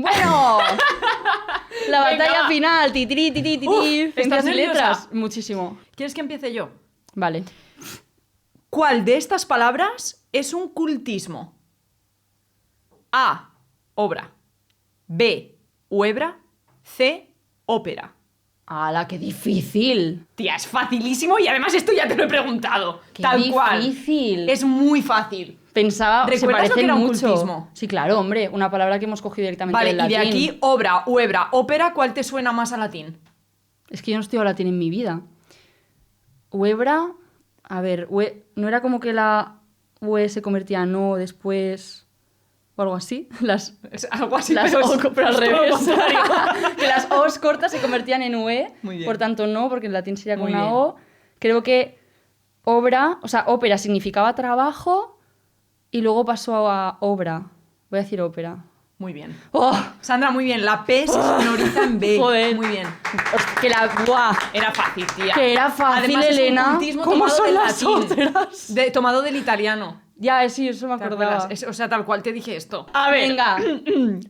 Bueno, la batalla Venga, va. final. Titiri, titiri, titiri. ¿estás Ciencias y nerviosa? letras. Muchísimo. ¿Quieres que empiece yo? Vale. ¿Cuál de estas palabras es un cultismo? A. Obra. B. Huebra. C. Ópera. ¡Hala, qué difícil! Tía, es facilísimo y además esto ya te lo he preguntado. ¡Qué Tal cual. difícil! Es muy fácil. Pensaba, se ¿Recuerdas lo que parecen era un mucho. cultismo? Sí, claro, hombre, una palabra que hemos cogido directamente Vale, del y de latín. aquí, obra, huebra, ópera, ¿cuál te suena más a latín? Es que yo no estudio latín en mi vida. Huebra, a ver, ¿no era como que la ue se convertía en o después o algo así? Es algo así, Las pero, o, pero al es todo lo revés. contrario. Que las os cortas se convertían en ue, Muy bien. por tanto no, porque en latín sería con Muy una bien. o. Creo que obra, o sea, ópera significaba trabajo y luego pasó a obra. Voy a decir ópera. Muy bien. ¡Oh! Sandra, muy bien. La P se sonoriza en B. Joder. Muy bien. Que la... ¡Buah! Era fácil, tía. Que era fácil, Además, es un Elena. cultismo ¿Cómo tomado son del las latín. otras? Tomado del italiano. Ya, sí, eso me ¿Te acordaba. acuerdas? O sea, tal cual te dije esto. A ver. Venga.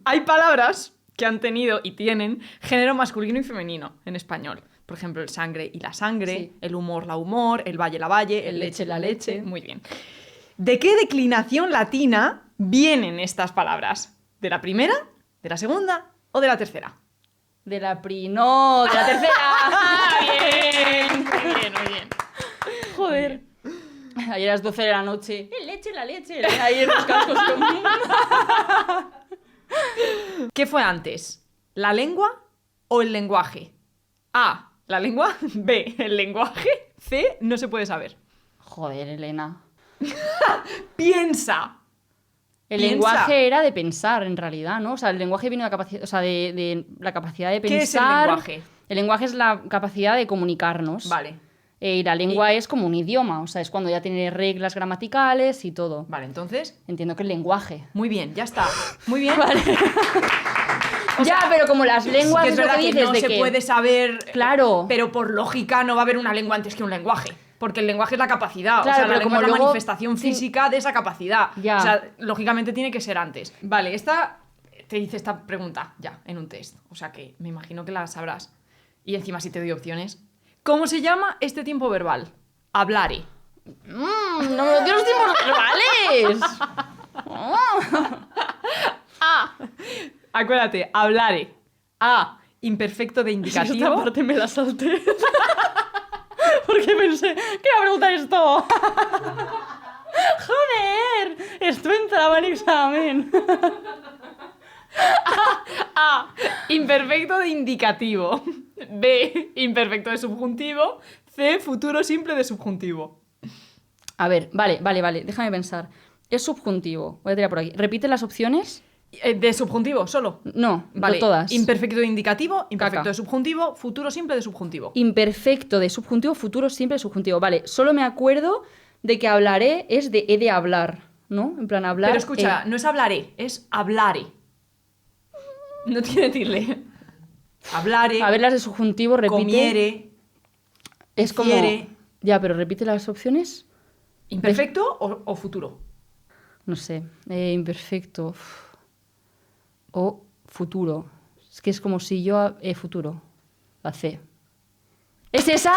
Hay palabras que han tenido y tienen género masculino y femenino en español. Por ejemplo, el sangre y la sangre, Sí. el humor, la humor, el valle, la valle, el El leche, la leche. leche. Muy bien. ¿De qué declinación latina vienen estas palabras? ¿De la primera, de la segunda o de la tercera? De la no, de la tercera. Bien, muy bien, muy bien. Joder. Ayer a las 12 de la noche. Leche, la leche. Ahí en los cascos. ¿Qué fue antes? ¿La lengua o el lenguaje? A. La lengua. B. El lenguaje. C. No se puede saber. Joder, Elena. Piensa. El Piensa. lenguaje era de pensar, en realidad, ¿no? O sea, el lenguaje viene de la capacidad, o sea, de la capacidad de pensar. ¿Qué es el lenguaje? El lenguaje es la capacidad de comunicarnos. Vale. Y la lengua es como un idioma, o sea, es cuando ya tiene reglas gramaticales y todo. Vale, entonces. Entiendo que el lenguaje. Muy bien, ya está. Muy bien. Vale. O Ya, sea, pero como las lenguas sí que es es lo verdad que que dices no de se que... puede saber. Claro. Pero por lógica no va a haber una lengua antes que un lenguaje. Porque el lenguaje es la capacidad. Claro, o sea, la pero lengua como es la luego- manifestación física de esa capacidad. Ya. O sea, lógicamente tiene que ser antes. Vale, esta. Te hice esta pregunta ya en un test. O sea que me imagino que la sabrás. Y encima si te doy opciones. ¿Cómo se llama este tiempo verbal? Hablare. No me lo dio los tiempos verbales. A. Acuérdate, hablare. A. Imperfecto de indicativo. Esta parte me la salté. Porque pensé, ¿qué va a preguntar esto? ¡Joder! Esto entraba en examen. A. Imperfecto de indicativo. B. Imperfecto de subjuntivo. C. Futuro simple de subjuntivo. A ver, vale. Déjame pensar. Es subjuntivo. Voy a tirar por aquí. ¿Repite las opciones? ¿De subjuntivo solo? No, Vale. todas. Imperfecto de indicativo, imperfecto Caca. de subjuntivo, futuro simple de subjuntivo. Imperfecto de subjuntivo, futuro siempre de subjuntivo. Vale, solo me acuerdo de que hablaré es de he de hablar, ¿no? En plan, hablar. Pero escucha, no es hablaré, es hablare. No tiene tilde. Hablare, A ver, las de subjuntivo, repite. comiere, Es como. hiciere. Ya, pero repite las opciones. ¿imperfecto o futuro? No sé. Imperfecto. Uf. O futuro. Es que es como si yo. Futuro. La C. ¿Es esa?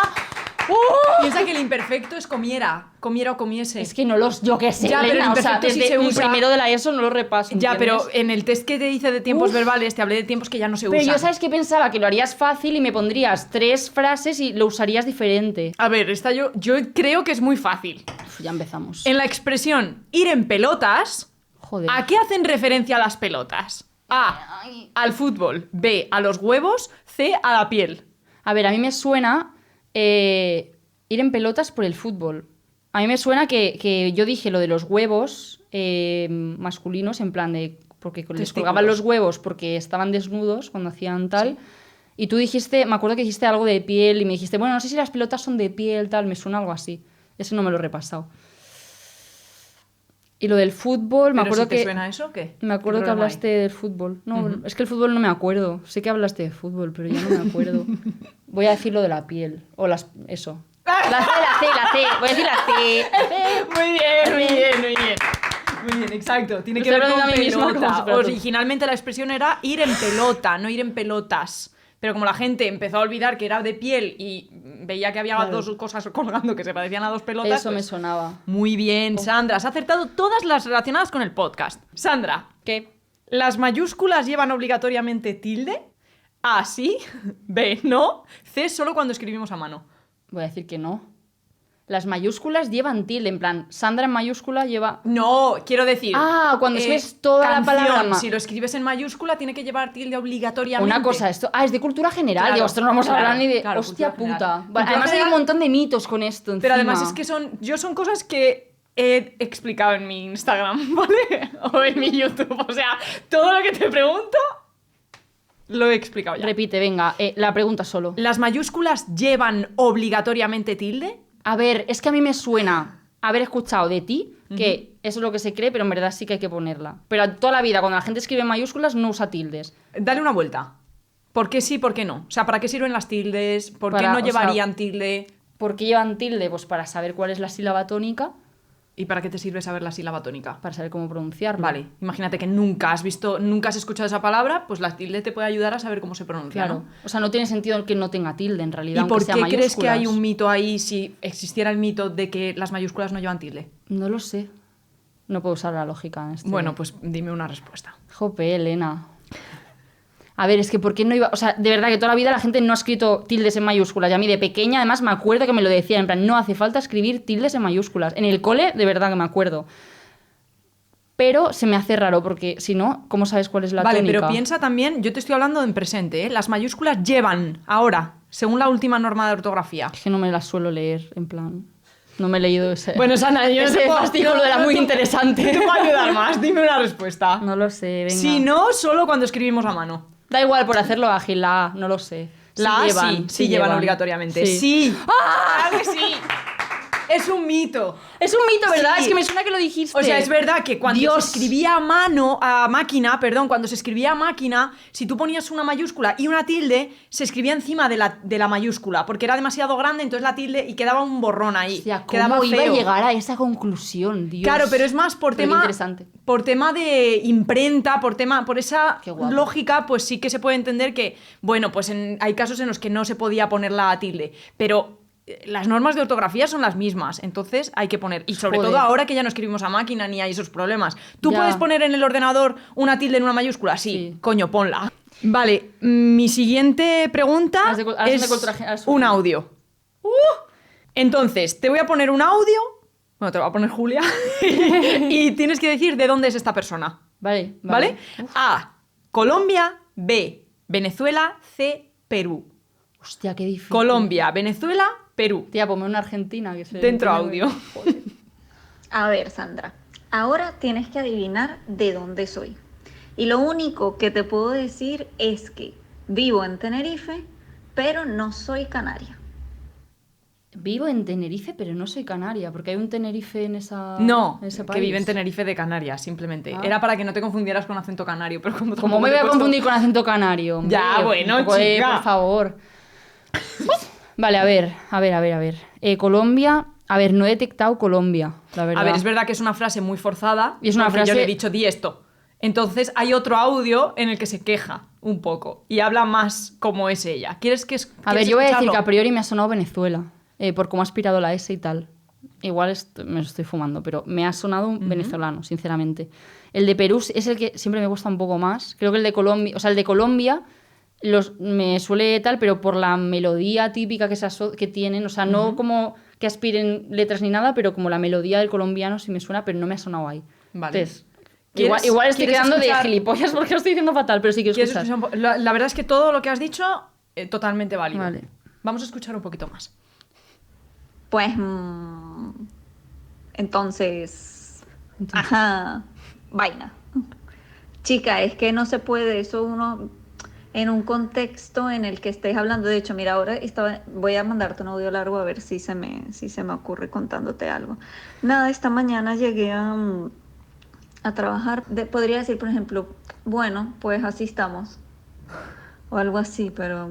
Piensa que el imperfecto es comiera o comiese. Es que no los. Yo qué sé. Ya, pero el Elena, o sea, imperfecto sí desde se un usa. primero de la ESO no lo repaso. Ya, ¿entiendes? pero en el test que te hice de tiempos Uf. verbales te hablé de tiempos que ya no se Pero usan. yo, ¿sabes qué pensaba? Que lo harías fácil y me pondrías 3 frases y lo usarías diferente. A ver, esta yo creo que es muy fácil. Uf, ya empezamos. En la expresión ir en pelotas, Joder. ¿a qué hacen referencia las pelotas? A. Al fútbol. B. A los huevos. C. A la piel. A ver, a mí me suena ir en pelotas por el fútbol. A mí me suena que yo dije lo de los huevos masculinos, en plan de... Porque les Testículos. colgaban los huevos porque estaban desnudos cuando hacían tal. Y tú dijiste, me acuerdo que dijiste algo de piel y me dijiste, bueno, no sé si las pelotas son de piel, tal, me suena algo así. Ese no me lo he repasado. Y lo del fútbol, me ¿Pero acuerdo si te que... suena eso o qué? Me acuerdo ¿Qué que problema hablaste del fútbol. No, es que el fútbol no me acuerdo. Sé que hablaste de fútbol, pero ya no me acuerdo. Voy a decir lo de la piel. O eso. La C. Voy a decir la C. hay? Muy bien, muy bien, muy bien. Muy bien, exacto. Tiene Me que estoy ver con hablando a mí misma como pelota. si fuera tú. Originalmente la expresión era ir en pelota, no ir en pelotas. Pero como la gente empezó a olvidar que era de piel y veía que había Claro. dos cosas colgando que se parecían a dos pelotas... Eso me pues, sonaba. Muy bien, Sandra. Has acertado todas las relacionadas con el podcast. Sandra, ¿Qué? ¿las mayúsculas llevan obligatoriamente tilde? A, sí. B, no. C, solo cuando escribimos a mano. Voy a decir que no. Las mayúsculas llevan tilde, en plan, Sandra en mayúscula lleva... No, quiero decir... Ah, cuando escribes toda la canción, palabra si lo escribes en mayúscula, tiene que llevar tilde obligatoriamente. Una cosa, esto... Ah, es de cultura general. Claro, Digo, esto no vamos a hablar claro, ni de... claro, Hostia cultura puta. general. Vale, Cultura además hay un general- montón de mitos con esto Pero además encima. es que son cosas que he explicado en mi Instagram, ¿vale? O en mi YouTube. O sea, todo lo que te pregunto lo he explicado ya. Repite, venga, la pregunta solo. ¿Las mayúsculas llevan obligatoriamente tilde? A ver, es que a mí me suena haber escuchado de ti que eso es lo que se cree, pero en verdad sí que hay que ponerla. Pero toda la vida, cuando la gente escribe en mayúsculas, no usa tildes. Dale una vuelta. ¿Por qué sí, por qué no? O sea, ¿para qué sirven las tildes? ¿Por qué Para- no o sea, llevarían tilde? ¿Por qué llevan tilde? Pues para saber cuál es la sílaba tónica, ¿Y para qué te sirve saber la sílaba tónica? para saber cómo pronunciarlo. Vale, imagínate que nunca has visto, nunca has escuchado esa palabra, pues la tilde te puede ayudar a saber cómo se pronuncia, Claro. ¿no? O sea, no tiene sentido que no tenga tilde, en realidad, ¿Y por aunque sea qué crees que hay mayúsculas. un mito ahí si existiera el mito de que las mayúsculas no llevan tilde? No lo sé. No puedo usar la lógica en este... Bueno, pues dime una respuesta. Jope, Elena. A ver, es que ¿por qué no iba...? O sea, de verdad que toda la vida la gente no ha escrito tildes en mayúsculas. Y a mí de pequeña, además, me acuerdo que me lo decían. En plan, no hace falta escribir tildes en mayúsculas. En el cole, de verdad que me acuerdo. Pero se me hace raro, porque si no, ¿cómo sabes cuál es la Vale, tónica? pero piensa también, yo te estoy hablando en presente, ¿eh? Las mayúsculas llevan ahora, según la última norma de ortografía. Es que no me las suelo leer, en plan... No me he leído ese... Bueno, Sana, yo no ese te puedo- fascículo era muy interesante. No te puedo ayudar más, dime una respuesta. No lo sé, venga. Si no, solo cuando escribimos a mano. Da igual, por hacerlo ágil, la A, no lo sé. La A llevan, sí llevan obligatoriamente. Sí. ¡Claro que sí! Es un mito. Es un mito, ¿verdad? Sí. Es que me suena que lo dijiste. O sea, es verdad que cuando Dios. se escribía cuando se escribía a máquina, si tú ponías una mayúscula y una tilde, se escribía encima de la mayúscula, porque era demasiado grande, entonces la tilde y quedaba un borrón ahí. Hostia, quedaba ¿cómo iba a feo. llegar a esa conclusión, Dios? Claro, pero es más Pero qué interesante. por tema de imprenta, por esa Qué guapo. lógica, pues sí que se puede entender que, bueno, pues hay casos en los que no se podía poner la tilde, pero las normas de ortografía son las mismas, entonces hay que poner, y sobre Joder. todo ahora que ya no escribimos a máquina ni hay esos problemas. ¿Tú Ya. puedes poner en el ordenador una tilde en una mayúscula? Sí, Sí. coño, ponla. Vale, mi siguiente pregunta Ahora son de es cultura general. un audio. Entonces, te voy a poner un audio. Bueno, te lo va a poner Julia. y tienes que decir de dónde es esta persona. Vale, ¿Vale? A. Colombia. B. Venezuela. C. Perú. Hostia, qué difícil. Colombia, Venezuela, Perú. Tía, ponme una argentina que se... Dentro audio. Joder. A ver, Sandra, ahora tienes que adivinar de dónde soy. Y lo único que te puedo decir es que vivo en Tenerife, pero no soy canaria. Vivo en Tenerife, pero no soy canaria, porque hay un Tenerife en esa... No, en ese que país. vive en Tenerife de Canarias, simplemente. Ah. Era para que no te confundieras con acento canario, pero como ¿Cómo me voy a confundir con acento canario? Hombre? Ya, bueno, Un poco chica. por favor. Vale, a ver. Colombia... A ver, no he detectado Colombia, la verdad. A ver, es verdad que es una frase muy forzada. Y es una porque frase- yo le he dicho, di esto. Entonces hay otro audio en el que se queja un poco y habla más como es ella. ¿Quieres que A ver, yo voy a decir que a escucharlo? priori me ha sonado Venezuela, por cómo ha aspirado la S y tal. Igual me lo estoy fumando, pero me ha sonado un venezolano, sinceramente. El de Perú es el que siempre me gusta un poco más. Creo que el de Colombia, o sea, el de Colombia me suele tal, pero por la melodía típica que tienen, o sea, no como que aspiren letras ni nada, pero como la melodía del colombiano sí me suena, pero no me ha sonado ahí. Vale. Entonces, ¿Quieres- igual estoy quieres quedando escuchar- de gilipollas porque lo estoy diciendo fatal, pero sí quiero ¿Quieres escuchar. escuchar un la verdad es que todo lo que has dicho, totalmente válido. Vale. Vamos a escuchar un poquito más. Pues, entonces, ajá, vaina. Chica, es que no se puede, eso uno, en un contexto en el que estés hablando, de hecho, mira, ahora voy a mandarte un audio largo a ver si se me ocurre contándote algo. Nada, esta mañana llegué a trabajar, podría decir, por ejemplo, bueno, pues así estamos, o algo así, pero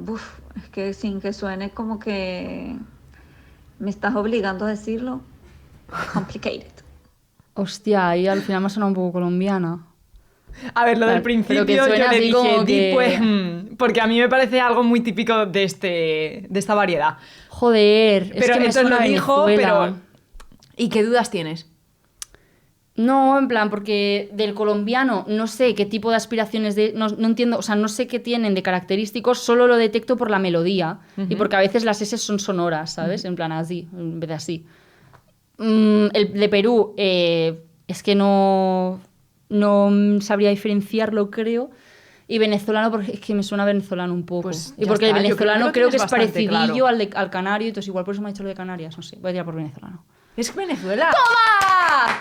es que sin que suene como que me estás obligando a decirlo, complicated. Hostia, ahí al final me ha sonado un poco colombiana. A ver, lo del Vale, principio pero que yo suena le así dije, como di que- pues, porque a mí me parece algo muy típico de esta variedad. Joder, es Pero que me entonces suena lo a dijo, Venezuela. ¿Y qué dudas tienes? No, en plan, porque del colombiano no sé qué tipo de aspiraciones no entiendo, o sea, no sé qué tienen de característicos, solo lo detecto por la melodía y porque a veces las S son sonoras, ¿sabes? En plan así, en vez de así. El de Perú, es que no sabría diferenciarlo, creo. Y venezolano, porque es que me suena venezolano un poco. Pues y ya porque está, el yo creo que venezolano lo creo que tienes es bastante parecidillo claro. al canario, entonces igual por eso me ha dicho lo de Canarias, no sé. Voy a tirar por venezolano. Es Venezuela. ¡Toma!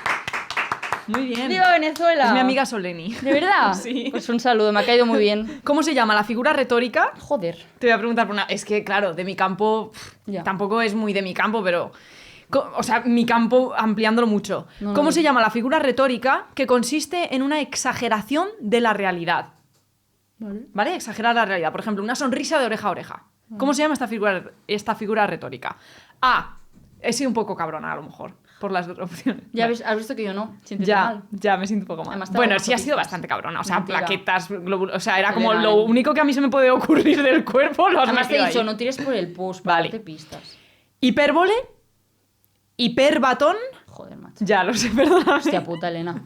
Muy bien. ¡Viva Venezuela! Es mi amiga Soleni. ¿De verdad? Sí. Pues un saludo, me ha caído muy bien. ¿Cómo se llama la figura retórica? Joder. Te voy a preguntar por una... Es que, claro, de mi campo... Ya. Tampoco es muy de mi campo, pero... O sea, mi campo ampliándolo mucho. No, ¿Cómo no. se llama la figura retórica que consiste en una exageración de la realidad? Vale. ¿Vale? Exagerar la realidad. Por ejemplo, una sonrisa de oreja a oreja. ¿Cómo se llama esta figura retórica? A. He sido un poco cabrona, a lo mejor, por las opciones. Ya Vale. has visto que yo no. Siéntete mal. Ya me siento un poco mal. Además, te Bueno, hago sí ha sido fotitos. bastante cabrona. O sea, Mentira. plaquetas, glóbulos. O sea, era como Elena, lo único que a mí se me puede ocurrir del cuerpo. Lo has Además te he metido dicho, ahí. no tires por el post, para Vale. darte pistas. Hipérbole. Hiperbatón. Joder, macho. Ya lo sé, perdóname. Hostia puta, Elena.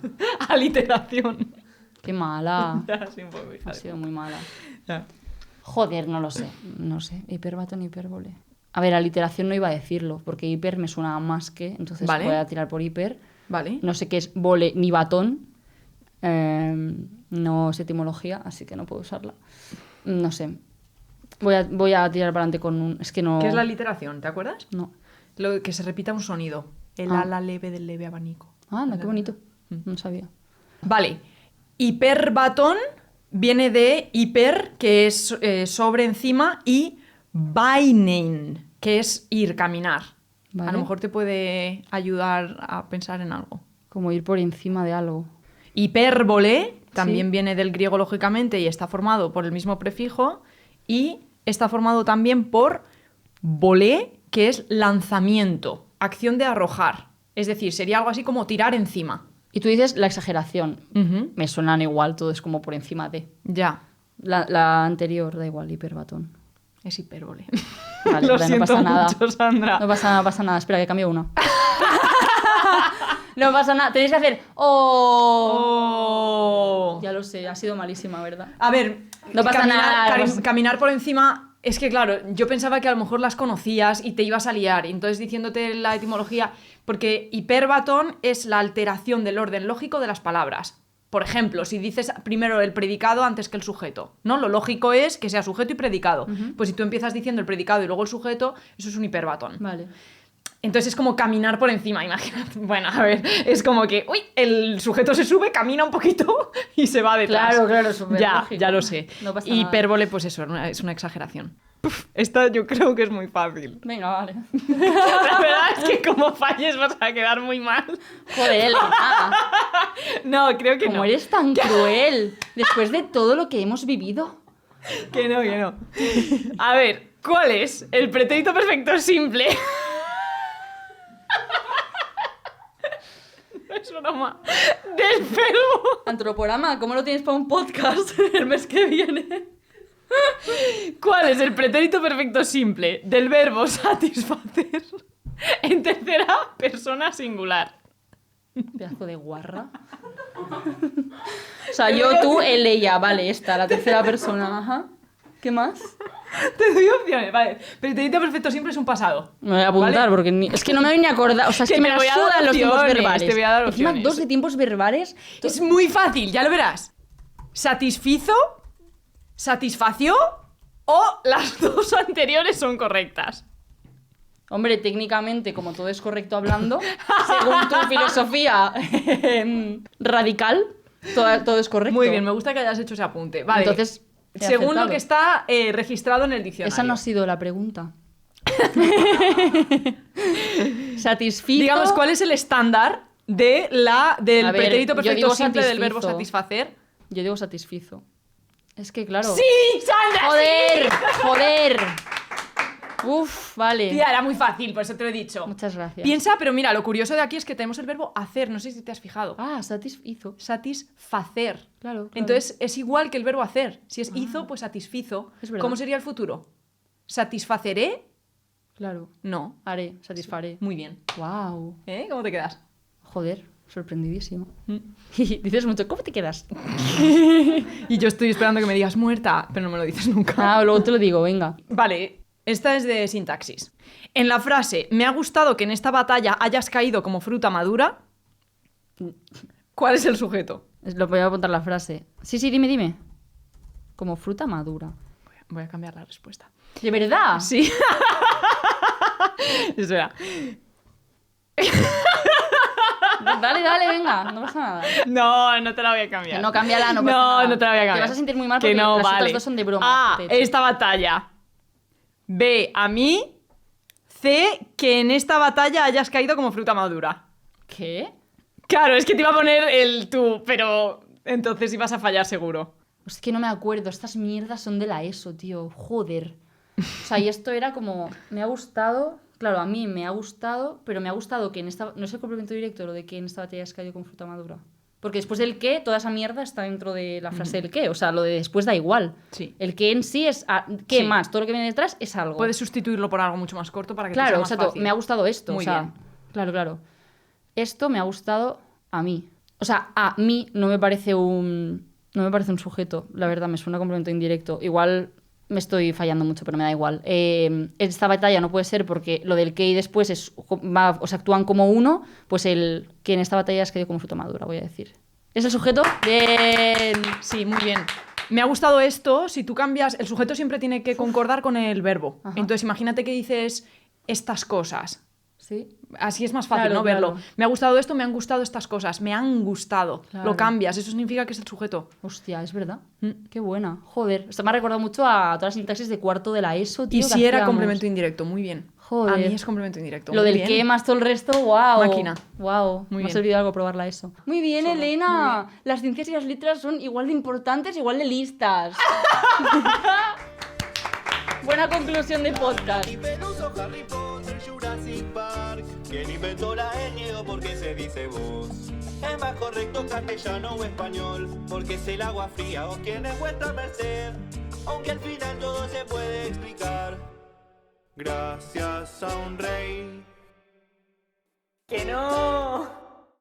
Aliteración. Qué mala. Ya, sí, un poco. hija Ha de sido muy mala. puta. Joder, no lo sé. No sé. Hiperbatón, hipérbole. A ver, aliteración no iba a decirlo, porque hiper me suena a más que, entonces Vale. voy a tirar por hiper. Vale. No sé qué es vole ni batón. No es etimología, así que no puedo usarla. No sé. Voy a tirar para adelante con un... Es que no... ¿Qué es la aliteración? ¿Te acuerdas? No. Lo que se repita un sonido. El Ah. ala leve del leve abanico. Ah, no, qué bonito. No sabía. Vale. Hiperbatón viene de hiper, que es sobre, encima, y bainen, que es ir, caminar. Vale. A lo mejor te puede ayudar a pensar en algo. Como ir por encima de algo. Hipérbole también Sí. viene del griego, lógicamente, y está formado por el mismo prefijo. Y está formado también por volé, que es lanzamiento, acción de arrojar. Es decir, sería algo así como tirar encima. Y tú dices la exageración. Ujú. Me suenan igual, todo es como por encima de. Ya, La anterior, da igual, hiperbatón. es hipérbole. Vale, Lo vale, siento no pasa nada. mucho, Sandra. No pasa nada. Espera, que cambio una. No pasa nada. Tenéis que hacer... ¡Oh! Oh. Ya lo sé, ha sido malísima, ¿verdad? A ver, No pasa nada, no pasa- caminar por encima. Es que, claro, yo pensaba que a lo mejor las conocías y te ibas a liar. Y entonces, diciéndote la etimología, porque hiperbatón es la alteración del orden lógico de las palabras. Por ejemplo, si dices primero el predicado antes que el sujeto, ¿no? Lo lógico es que sea sujeto y predicado. Pues si tú empiezas diciendo el predicado y luego el sujeto, eso es un hiperbatón. Vale. Entonces es como caminar por encima, imagínate. Bueno, a ver, es como que, uy, el sujeto se sube, camina un poquito y se va detrás. Claro, súper Ya, lógico. ya lo sé. No pasa Y nada. hipérbole, pues eso, es una exageración. Esta yo creo que es muy fácil. Venga, vale. La verdad es que como falles vas a quedar muy mal. Joder, Elena. No, creo que ¿Cómo no. eres tan cruel? Después de todo lo que hemos vivido. Que no, que no. A ver, ¿cuál es el pretérito perfecto simple? No es broma. Del verbo. Antroporama, ¿cómo lo tienes para un podcast el mes que viene? ¿Cuál es el pretérito perfecto simple del verbo satisfacer en tercera persona singular? Pedazo de guarra. O sea, yo, tú, él, ella. Vale, esta, la tercera persona. Ajá. ¿Qué más? Te doy opciones, vale. Pretérito perfecto simple es un pasado. Me voy a apuntar ¿Vale? porque es que no me voy a acordar. O sea, es Que que me te la voy a dar sudan los tiempos opciones, verbales. te voy a dar Encima, opciones. 2 de tiempos verbales. Es muy fácil, ya lo verás. ¿Satisfizo? ¿Satisfació? ¿O las dos anteriores son correctas? Hombre, técnicamente, como todo es correcto hablando, según tu filosofía radical, todo es correcto. Muy bien, me gusta que hayas hecho ese apunte. Vale. Entonces, he según lo acertado. que está registrado en el diccionario. Esa no ha sido la pregunta. Satisfizo. Digamos, ¿cuál es el estándar del A ver, pretérito yo perfecto digo simple del verbo satisfizo. satisfacer? Yo digo satisfizo. Es que, claro. ¡Sí, Sandra! ¡Joder! ¡Joder! Uf, vale. Tía, era muy fácil, por eso te lo he dicho. Muchas gracias. Piensa, pero mira, lo curioso de aquí es que tenemos el verbo hacer. No sé si te has fijado. Ah, hizo. Satisfacer. Claro. Entonces es igual que el verbo hacer. Si es hizo, pues satisfizo. Es verdad. ¿Cómo sería el futuro? ¿Satisfaceré? Claro. No. Haré, satisfaré. Muy bien. Wow. ¿Cómo te quedas? Joder, sorprendidísimo. Y dices mucho, ¿cómo te quedas? Y yo estoy esperando que me digas muerta, pero no me lo dices nunca. Ah, luego te lo digo, venga. Vale, esta es de sintaxis. En la frase, me ha gustado que en esta batalla hayas caído como fruta madura, ¿cuál es el sujeto? Lo voy a apuntar la frase. Sí, dime. Como fruta madura. Voy a cambiar la respuesta. ¿De verdad? Sí. Espera. Dale, venga, no pasa nada. No te la voy a cambiar. Que no, cámbiala, no pasa nada. No te la voy a cambiar. Te vas a sentir muy mal Que porque no, las vale. otras dos son de broma. A, esta batalla. B, a mí. C, que en esta batalla hayas caído como fruta madura. ¿Qué? Claro, es que te iba a poner el tú, pero entonces ibas a fallar seguro. Es que no me acuerdo, estas mierdas son de la ESO, tío. Joder. O sea, y esto era como, me ha gustado, claro, a mí me ha gustado, pero me ha gustado que en esta, no es el complemento directo lo de que en esta batalla has caído con fruta madura. Porque después del qué, toda esa mierda está dentro de la frase del qué. O sea, lo de después da igual. Sí. El qué en sí es, qué Sí. más, todo lo que viene detrás es algo. Puedes sustituirlo por algo mucho más corto para que te sea Claro, más exacto, fácil. me ha gustado esto. Muy o sea, bien. Claro. Esto me ha gustado a mí. O sea, a mí no me parece un sujeto, la verdad, me suena complemento indirecto. Igual me estoy fallando mucho, pero me da igual. Esta batalla no puede ser porque lo del que y después o sea, actúan como uno, pues el que en esta batalla has quedado como fruta madura, voy a decir. ¿Es el sujeto? Bien. Sí, muy bien. Me ha gustado esto. Si tú cambias, el sujeto siempre tiene que concordar con el verbo. Ajá. Entonces, imagínate que dices estas cosas. Sí. Así es más fácil, Claro, ¿no? Verlo. claro. Me ha gustado esto, me han gustado estas cosas. Me han gustado. Claro. Lo cambias. Eso significa que es el sujeto. Hostia, es verdad. Qué buena. Joder. Esto me ha recordado mucho a todas las sintaxis de cuarto de la ESO, tío. Y que si era hacíamos. complemento indirecto. Muy bien. Joder. A mí es complemento indirecto. Lo muy del bien. qué más todo el resto, wow. Máquina. Wow. Muy Me ha bien. servido algo probarla eso. Muy bien, Sola. Elena. Las ciencias y las letras son igual de importantes, igual de listas. Buena conclusión de podcast. Y Peluso, Harry Potter, Jurassic Park. ¿Quién inventó la ñ o por qué se dice vos? Es más correcto castellano o español, porque es el agua fría o quién es vuestra merced. Aunque al final todo se puede explicar. Gracias a un rey. ¡Que no!